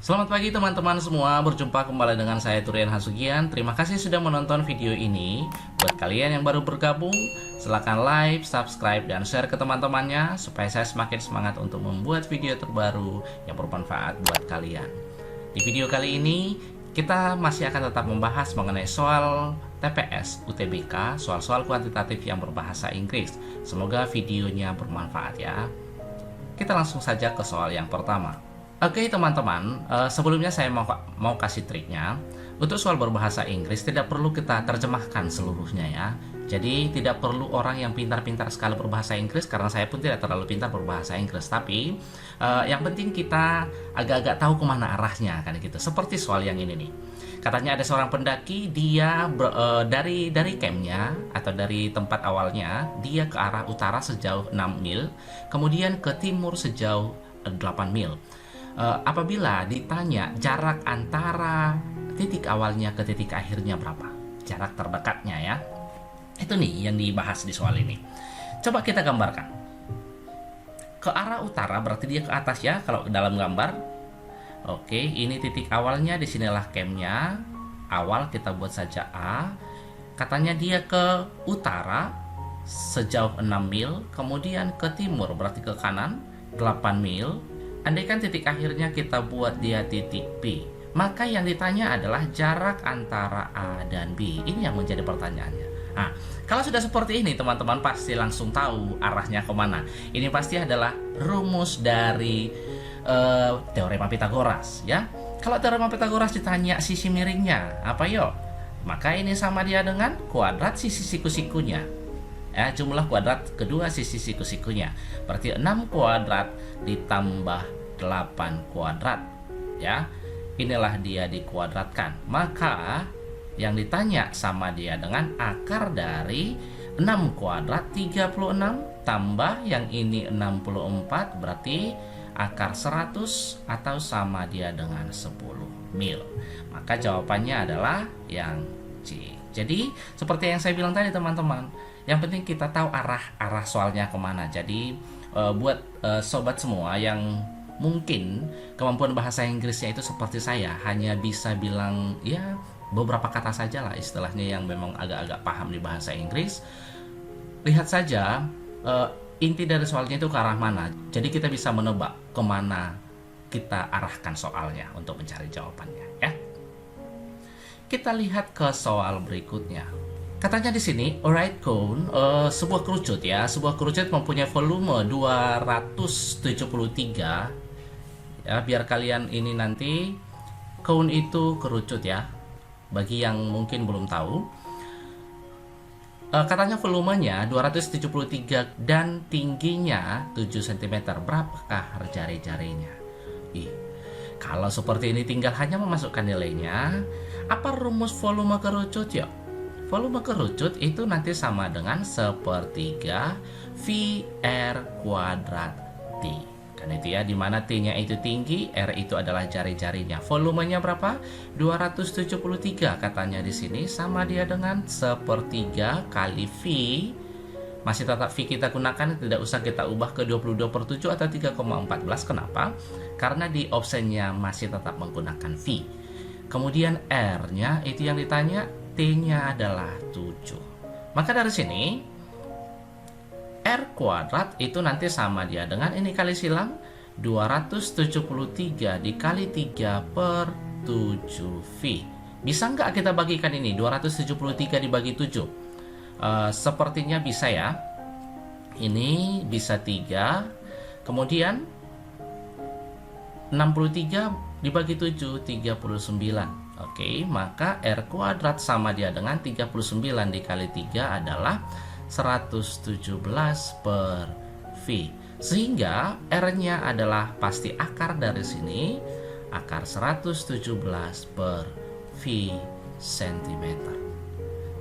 Selamat pagi teman-teman semua, berjumpa kembali dengan saya Turian Hasugian. Terima kasih sudah menonton video ini. Buat kalian yang baru bergabung, silahkan like, subscribe, dan share ke teman-temannya supaya saya semakin semangat untuk membuat video terbaru yang bermanfaat buat kalian. Di video kali ini, kita masih akan tetap membahas mengenai soal TPS UTBK, soal-soal kuantitatif yang berbahasa Inggris. Semoga videonya bermanfaat ya. Kita langsung saja ke soal yang pertama. Oke teman-teman, sebelumnya saya mau kasih triknya. Untuk soal berbahasa Inggris tidak perlu kita terjemahkan seluruhnya ya. Jadi tidak perlu orang yang pintar-pintar sekali berbahasa Inggris, karena saya pun tidak terlalu pintar berbahasa Inggris. Tapi yang penting kita agak-agak tahu kemana arahnya kan gitu. Seperti soal yang ini nih. Katanya ada seorang pendaki, dia dari campnya atau dari tempat awalnya, dia ke arah utara sejauh 6 mil, kemudian ke timur sejauh 8 mil. Apabila ditanya jarak antara titik awalnya ke titik akhirnya berapa, jarak terdekatnya ya, itu nih yang dibahas di soal ini. Coba kita gambarkan. Ke arah utara berarti dia ke atas ya kalau dalam gambar. Oke, ini titik awalnya, disinilah campnya. Awal kita buat saja A. Katanya dia ke utara sejauh 6 mil, kemudian ke timur berarti ke kanan 8 mil. Andaikan titik akhirnya kita buat dia titik B, maka yang ditanya adalah jarak antara A dan B. Ini yang menjadi pertanyaannya. Nah, kalau sudah seperti ini teman-teman pasti langsung tahu arahnya kemana. Ini pasti adalah rumus dari teorema Pitagoras ya. Kalau teorema Pitagoras ditanya sisi miringnya apa yuk? Maka ini sama dia dengan kuadrat sisi siku-sikunya. Ya, jumlah kuadrat kedua sisi siku-sikunya. Berarti 6 kuadrat ditambah 8 kuadrat. Ya, inilah dia dikuadratkan. Maka yang ditanya sama dia dengan akar dari 6 kuadrat 36 tambah yang ini 64, berarti akar 100 atau sama dia dengan 10 mil. Maka jawabannya adalah yang C. Jadi seperti yang saya bilang tadi teman-teman, yang penting kita tahu arah soalnya kemana. Jadi buat sobat semua yang mungkin kemampuan bahasa Inggrisnya itu seperti saya, hanya bisa bilang ya beberapa kata saja lah istilahnya yang memang agak-agak paham di bahasa Inggris, lihat saja inti dari soalnya itu ke arah mana. Jadi kita bisa menebak kemana kita arahkan soalnya untuk mencari jawabannya ya. Kita lihat ke soal berikutnya. Katanya di sini, a right cone, sebuah kerucut ya, sebuah kerucut mempunyai volume 273. Ya, biar kalian ini nanti, cone itu kerucut ya. Bagi yang mungkin belum tahu, katanya volumenya 273 dan tingginya 7 cm. Berapakah jari-jarinya? Kalau seperti ini tinggal hanya memasukkan nilainya. Apa rumus volume kerucut ya? Volume kerucut itu nanti sama dengan sepertiga VR kuadrat T. Kan itu ya, dimana T-nya itu tinggi, R itu adalah jari-jarinya. Volumenya berapa? 273 katanya di sini, sama dia dengan sepertiga kali V. Masih tetap V kita gunakan, tidak usah kita ubah ke 22/7 atau 3,14. Kenapa? Karena di optionnya masih tetap menggunakan V. Kemudian R-nya itu yang ditanya, T-nya adalah 7. Maka dari sini R kuadrat itu nanti sama dia dengan ini kali silang 273 dikali 3/7V. Bisa nggak kita bagikan ini 273 dibagi 7? Sepertinya bisa ya. Ini bisa 3. Kemudian 63 dibagi 7, 39. Oke, maka R kuadrat sama dia dengan 39 dikali 3 adalah 117/V. Sehingga R-nya adalah pasti akar dari sini, akar 117/V cm.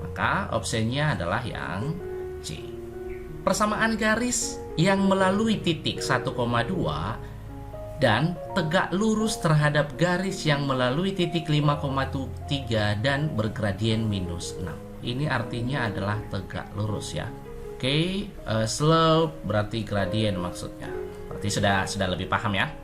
Maka opsinya adalah yang C. Persamaan garis yang melalui titik 1,2 dan tegak lurus terhadap garis yang melalui titik 5,3 dan bergradien -6. Ini artinya adalah tegak lurus ya. Oke, slope berarti gradien maksudnya. Berarti sudah lebih paham ya.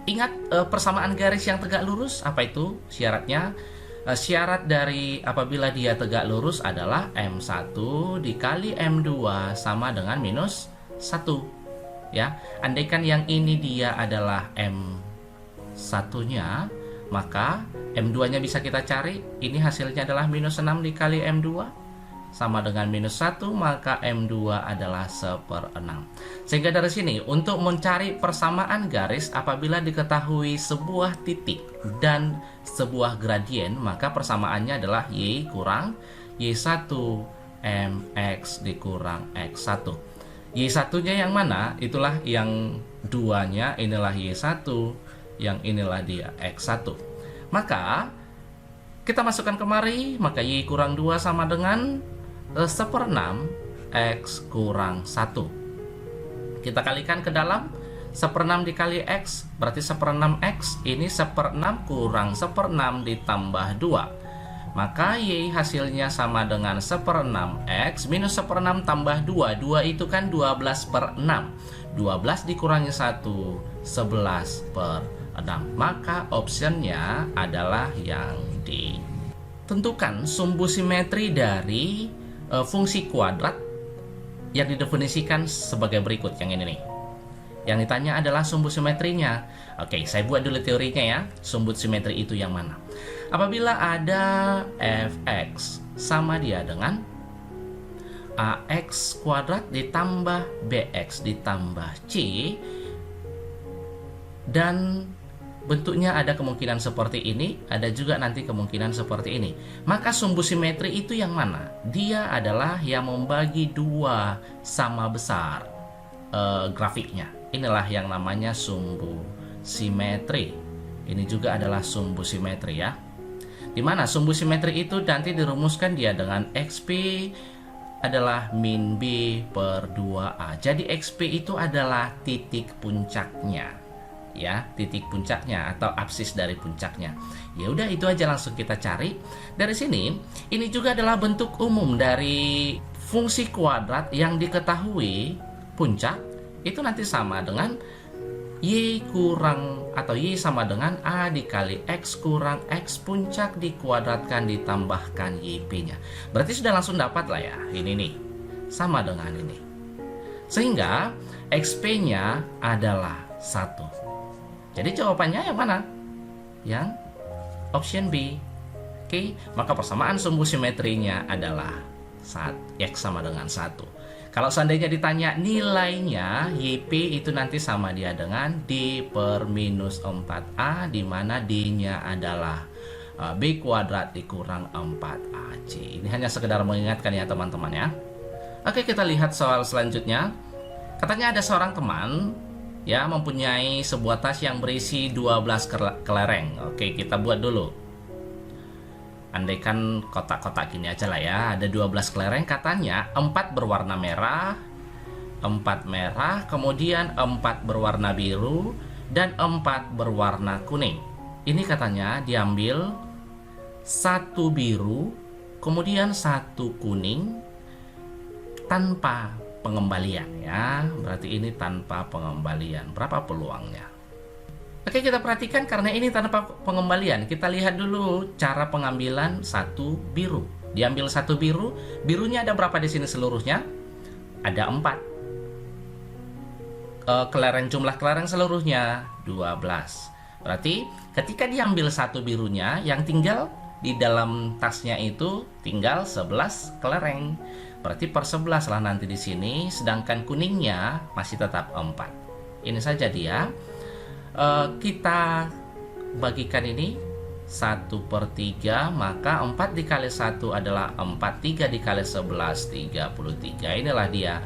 Ingat persamaan garis yang tegak lurus, apa itu syaratnya? Syarat dari apabila dia tegak lurus adalah M1 dikali M2 sama dengan minus 1. Ya, andaikan yang ini dia adalah M1-nya, maka M2-nya bisa kita cari. Ini hasilnya adalah minus 6 dikali M2 sama dengan minus 1, maka M2 adalah 1/6. Sehingga dari sini, untuk mencari persamaan garis apabila diketahui sebuah titik dan sebuah gradien, maka persamaannya adalah Y kurang Y1 MX dikurang X1. Y1-nya yang mana? Itulah yang 2-nya, inilah Y1, yang inilah dia X1. Maka kita masukkan kemari, maka Y kurang 2 sama dengan 1/6 X kurang 1. Kita kalikan ke dalam, 1/6 dikali X berarti 1/6 X. Ini 1/6 kurang 1/6 ditambah 2. Maka Y hasilnya sama dengan 1/6 X minus 1/6 tambah 2. 2 itu kan 12/6. 12 dikurangi 1, 11/6. Maka optionnya adalah yang D. Tentukan sumbu simetri dari fungsi kuadrat yang didefinisikan sebagai berikut. Yang ini nih, yang ditanya adalah sumbu simetrinya. Oke, saya buat dulu teorinya ya. Sumbu simetri itu yang mana? Apabila ada fx sama dia dengan ax kuadrat ditambah bx ditambah c, dan bentuknya ada kemungkinan seperti ini, ada juga nanti kemungkinan seperti ini. Maka sumbu simetri itu yang mana? Dia adalah yang membagi dua sama besar grafiknya. Inilah yang namanya sumbu simetri. Ini juga adalah sumbu simetri ya. Dimana sumbu simetri itu nanti dirumuskan dia dengan XP adalah min B per 2A. Jadi XP itu adalah titik puncaknya. Ya, titik puncaknya atau absis dari puncaknya. Ya udah, itu aja langsung kita cari. Dari sini, ini juga adalah bentuk umum dari fungsi kuadrat yang diketahui puncak itu nanti sama dengan Y kurang atau Y sama dengan A dikali X kurang X puncak dikuadratkan ditambahkan YP-nya. Berarti sudah langsung dapat lah ya. Ini nih, sama dengan ini. Sehingga XP-nya adalah 1. Jadi jawabannya yang mana? Yang option B. Oke, maka persamaan sumbu simetrinya adalah X sama dengan 1. Kalau seandainya ditanya nilainya, YP itu nanti sama dia dengan D per minus 4A, di mana D-nya adalah B kuadrat dikurang 4AC. Ini hanya sekedar mengingatkan ya teman-teman ya. Oke, kita lihat soal selanjutnya. Katanya ada seorang teman ya mempunyai sebuah tas yang berisi 12 kelereng. Oke, kita buat dulu. Andaikan kotak-kotak gini aja lah ya. Ada 12 kelereng, katanya 4 berwarna merah, 4 merah, kemudian 4 berwarna biru, dan 4 berwarna kuning. Ini katanya diambil 1 biru, kemudian 1 kuning tanpa pengembalian ya. Berarti ini tanpa pengembalian. Berapa peluangnya? Oke, kita perhatikan karena ini tanpa pengembalian. Kita lihat dulu cara pengambilan 1 biru. Diambil 1 biru, birunya ada berapa di sini seluruhnya? Ada 4. Jumlah kelereng seluruhnya 12. Berarti ketika diambil 1 birunya, yang tinggal di dalam tasnya itu tinggal 11 kelereng. Berarti per 11 lah nanti di sini, sedangkan kuningnya masih tetap 4. Ini saja dia. Kita bagikan ini 1/3, maka 4 dikali 1 adalah 4, 3 dikali 11, 33. Inilah dia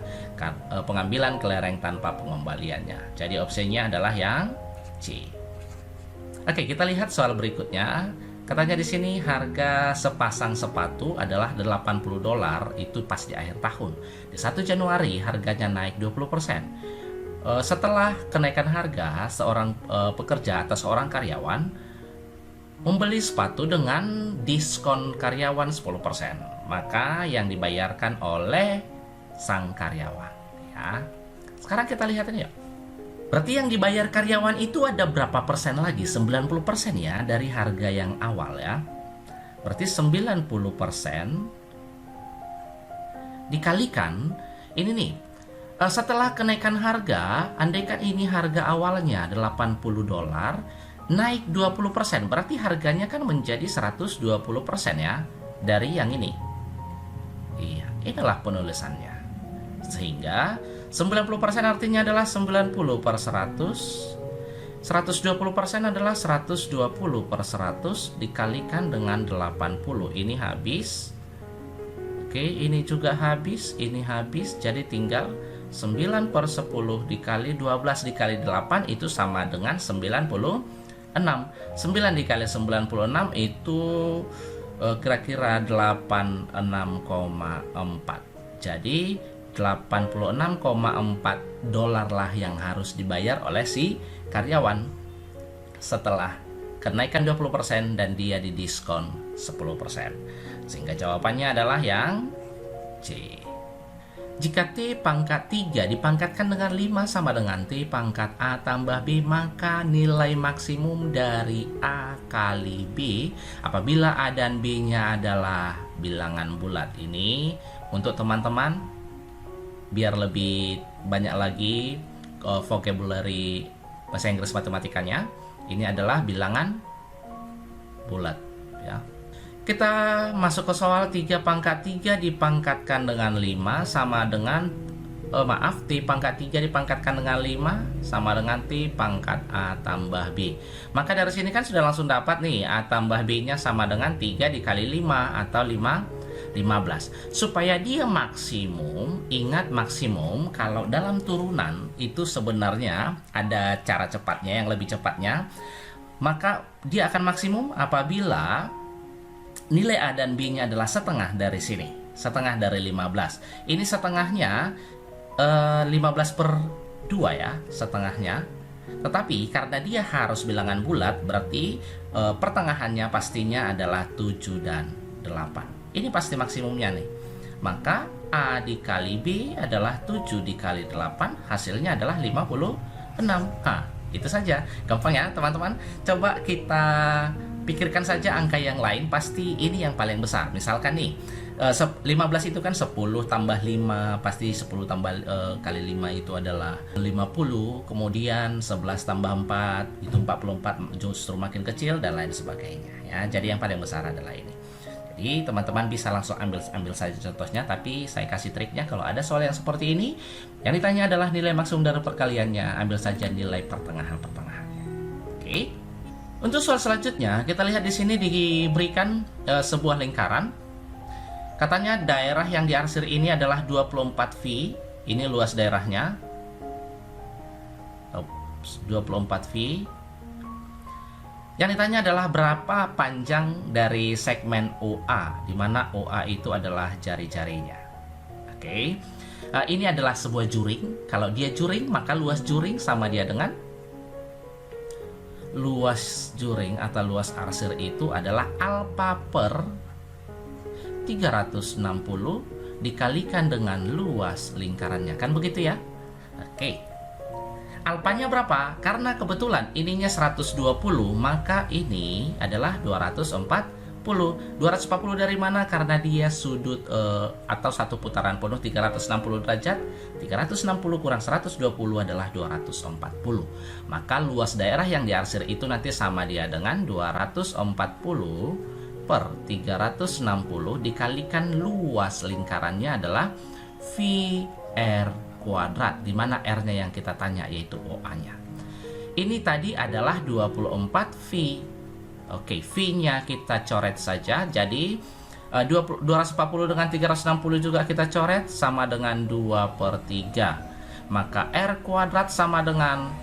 pengambilan kelereng tanpa pengembaliannya. Jadi opsinya adalah yang C. Oke, kita lihat soal berikutnya. Katanya di sini harga sepasang sepatu adalah $80, itu pas di akhir tahun. Di 1 Januari harganya naik 20%. Setelah kenaikan harga, seorang pekerja atau seorang karyawan membeli sepatu dengan diskon karyawan 10%. Maka yang dibayarkan oleh sang karyawan ya. Sekarang kita lihat ini ya. Berarti yang dibayar karyawan itu ada berapa persen lagi? 90% ya dari harga yang awal ya. Berarti 90% dikalikan ini nih. Setelah kenaikan harga, andaikan ini harga awalnya $80, naik 20%, berarti harganya kan menjadi 120% ya dari yang ini. Iya, inilah penulisannya. Sehingga 90% artinya adalah 90 per 100. 120% adalah 120 per 100 dikalikan dengan 80. Ini habis. Oke, ini juga habis, ini habis. Jadi tinggal 9 per 10 dikali 12 dikali 8 itu sama dengan 96. 9 dikali 96 itu kira-kira 86,4. Jadi $86,4 lah yang harus dibayar oleh si karyawan setelah kenaikan 20% dan dia didiskon 10%. Sehingga jawabannya adalah yang C. Jika T pangkat 3 dipangkatkan dengan 5 sama dengan T pangkat A tambah B, maka nilai maksimum dari A kali B apabila A dan B-nya adalah bilangan bulat. Ini untuk teman-teman biar lebih banyak lagi vocabulary bahasa Inggris matematikanya. Ini adalah bilangan bulat ya. Kita masuk ke soal 3 pangkat 3 dipangkatkan dengan 5 sama dengan T pangkat 3 dipangkatkan dengan 5 sama dengan T pangkat A tambah B. Maka dari sini kan sudah langsung dapat nih A tambah B nya sama dengan 3 dikali 5 atau 15. Supaya dia maksimum, ingat maksimum kalau dalam turunan itu sebenarnya ada cara cepatnya yang lebih cepatnya. Maka dia akan maksimum apabila nilai A dan B nya adalah setengah dari sini, setengah dari 15. Ini setengahnya 15 per 2 ya, setengahnya. Tetapi karena dia harus bilangan bulat, berarti pertengahannya pastinya adalah 7 dan 8. Ini pasti maksimumnya nih. Maka A dikali B adalah 7 dikali 8, hasilnya adalah 56. Itu saja. Gampang ya teman-teman. Coba kita pikirkan saja angka yang lain, pasti ini yang paling besar. Misalkan nih 15 itu kan 10 tambah 5, pasti 10 tambah kali 5 itu adalah 50. Kemudian 11 tambah 4 itu 44, justru makin kecil dan lain sebagainya ya. Jadi yang paling besar adalah ini. Jadi teman-teman bisa langsung ambil saja contohnya, tapi saya kasih triknya. Kalau ada soal yang seperti ini, yang ditanya adalah nilai maksimum dari perkaliannya, ambil saja nilai pertengahannya. Oke. Untuk soal selanjutnya, kita lihat di sini diberikan sebuah lingkaran. Katanya daerah yang diarsir ini adalah 24 V. Ini luas daerahnya 24 V. Yang ditanya adalah berapa panjang dari segmen OA, di mana OA itu adalah jari-jarinya. Oke. Ini adalah sebuah juring. Kalau dia juring, maka luas juring sama dia dengan luas juring atau luas arsir itu adalah alfa per 360 dikalikan dengan luas lingkarannya. Kan begitu ya? Oke. Alfanya berapa? Karena kebetulan ininya 120, maka ini adalah 240. 240 dari mana? Karena dia sudut atau satu putaran penuh 360 derajat. 360 kurang 120 adalah 240. Maka luas daerah yang diarsir itu nanti sama dia dengan 240 per 360 dikalikan luas lingkarannya adalah VR kuadrat, di mana R-nya yang kita tanya yaitu OA-nya. Ini tadi adalah 24 V. Oke, V-nya kita coret saja. Jadi 240 dengan 360 juga kita coret sama dengan 2 per 3. Maka R kuadrat sama dengan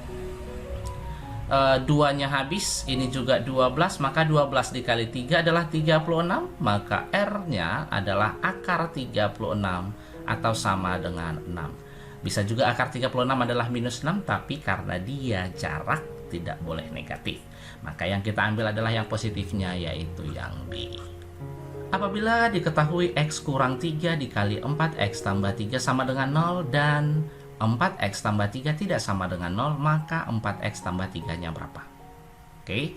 2-nya habis, ini juga 12, maka 12 dikali 3 adalah 36, maka R-nya adalah akar 36 atau sama dengan 6. Bisa juga akar 36 adalah minus 6, tapi karena dia jarak tidak boleh negatif. Maka yang kita ambil adalah yang positifnya, yaitu yang B. Apabila diketahui X kurang 3 dikali 4, X tambah 3 sama dengan 0 dan 4x tambah 3 tidak sama dengan 0, maka 4x tambah 3-nya berapa? Oke,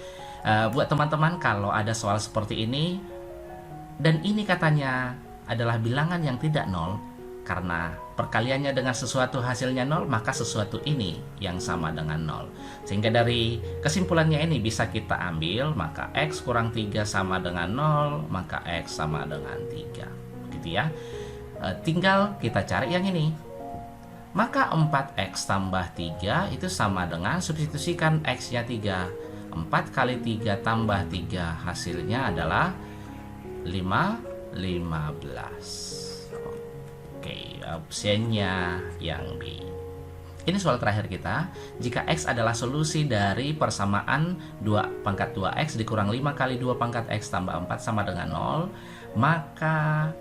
buat teman-teman kalau ada soal seperti ini, dan ini katanya adalah bilangan yang tidak 0, karena perkaliannya dengan sesuatu hasilnya 0, maka sesuatu ini yang sama dengan 0. Sehingga dari kesimpulannya ini bisa kita ambil, maka X kurang 3 sama dengan 0, maka X sama dengan 3. Begitu ya. Tinggal kita cari yang ini. Maka 4X tambah 3 itu sama dengan, substitusikan X-nya 3. 4 kali 3 tambah 3 hasilnya adalah 15. Oke, opsinya yang B. Ini soal terakhir kita. Jika X adalah solusi dari persamaan 2 pangkat 2X dikurang 5 kali 2 pangkat X tambah 4 sama dengan 0, maka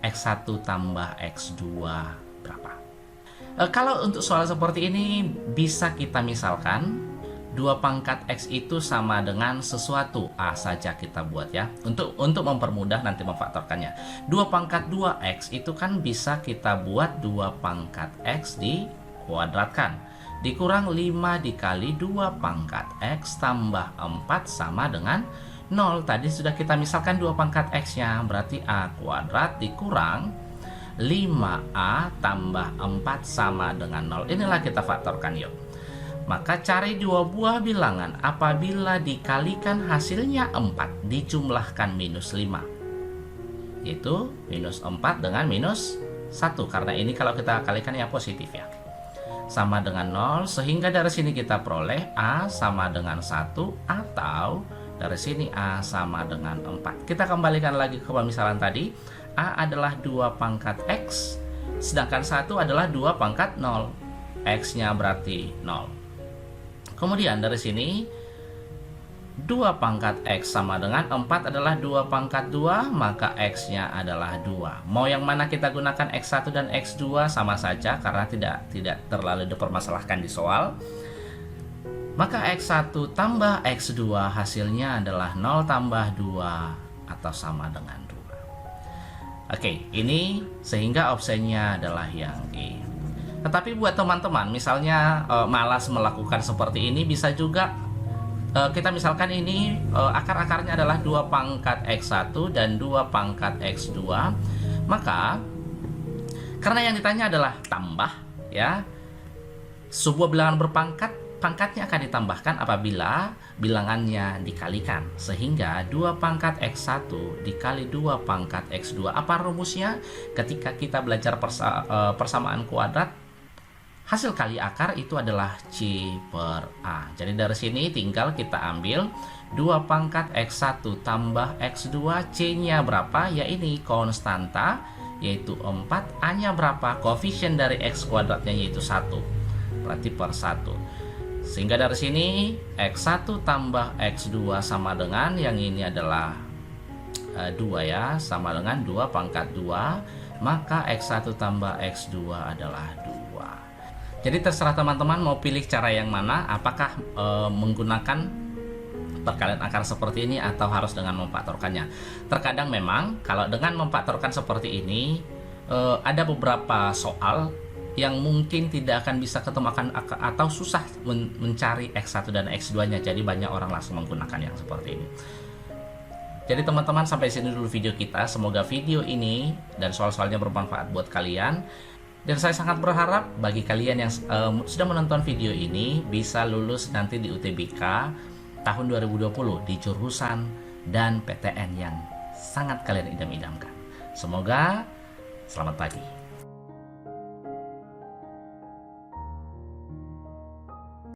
X1 tambah X2 berapa? Kalau untuk soal seperti ini bisa kita misalkan 2 pangkat X itu sama dengan sesuatu A saja kita buat ya, untuk mempermudah nanti memfaktorkannya. 2 pangkat 2X itu kan bisa kita buat 2 pangkat X dikuadratkan dikurang 5 dikali 2 pangkat X tambah 4 sama dengan 0. Tadi sudah kita misalkan 2 pangkat X nya, berarti A kuadrat dikurang 5A tambah 4 sama dengan 0. Inilah kita faktorkan yuk. Maka cari dua buah bilangan apabila dikalikan hasilnya 4 dijumlahkan minus 5, yaitu minus 4 dengan minus 1, karena ini kalau kita kalikan ya positif ya, sama dengan 0. Sehingga dari sini kita peroleh A sama dengan 1, atau dari sini A sama dengan 4. Kita kembalikan lagi ke pemisalan tadi. A adalah 2 pangkat X, sedangkan 1 adalah 2 pangkat 0. X-nya berarti 0. Kemudian dari sini 2 pangkat X sama dengan 4 adalah 2 pangkat 2, maka X-nya adalah 2. Mau yang mana kita gunakan X1 dan X2 sama saja karena tidak terlalu dipermasalahkan di soal. Maka X1 tambah X2 hasilnya adalah 0 tambah 2 atau sama dengan 2. Oke, ini sehingga opsinya adalah yang E. Tetapi buat teman-teman misalnya malas melakukan seperti ini, bisa juga kita misalkan ini akar-akarnya adalah 2 pangkat X1 dan 2 pangkat X2. Maka karena yang ditanya adalah tambah ya, sebuah bilangan berpangkat, pangkatnya akan ditambahkan apabila bilangannya dikalikan. Sehingga 2 pangkat X1 dikali 2 pangkat X2. Apa rumusnya? Ketika kita belajar persamaan kuadrat, hasil kali akar itu adalah C per A. Jadi dari sini tinggal kita ambil 2 pangkat X1 tambah X2. C-nya berapa? Ya ini konstanta, yaitu 4. A-nya berapa? Koefisien dari X kuadratnya yaitu 1. Berarti per 1. Sehingga dari sini X1 tambah X2 sama dengan, yang ini adalah 2 ya, sama dengan 2 pangkat 2. Maka X1 tambah X2 adalah 2. Jadi terserah teman-teman mau pilih cara yang mana, apakah menggunakan perkalian akar seperti ini atau harus dengan memfaktorkannya. Terkadang memang kalau dengan memfaktorkan seperti ini ada beberapa soal yang mungkin tidak akan bisa ketemukan atau susah mencari X1 dan X2-nya. Jadi banyak orang langsung menggunakan yang seperti ini. Jadi teman-teman, sampai sini dulu video kita. Semoga video ini dan soal-soalnya bermanfaat buat kalian. Dan saya sangat berharap bagi kalian yang sudah menonton video ini bisa lulus nanti di UTBK tahun 2020 di jurusan dan PTN yang sangat kalian idam-idamkan. Semoga selamat pagi.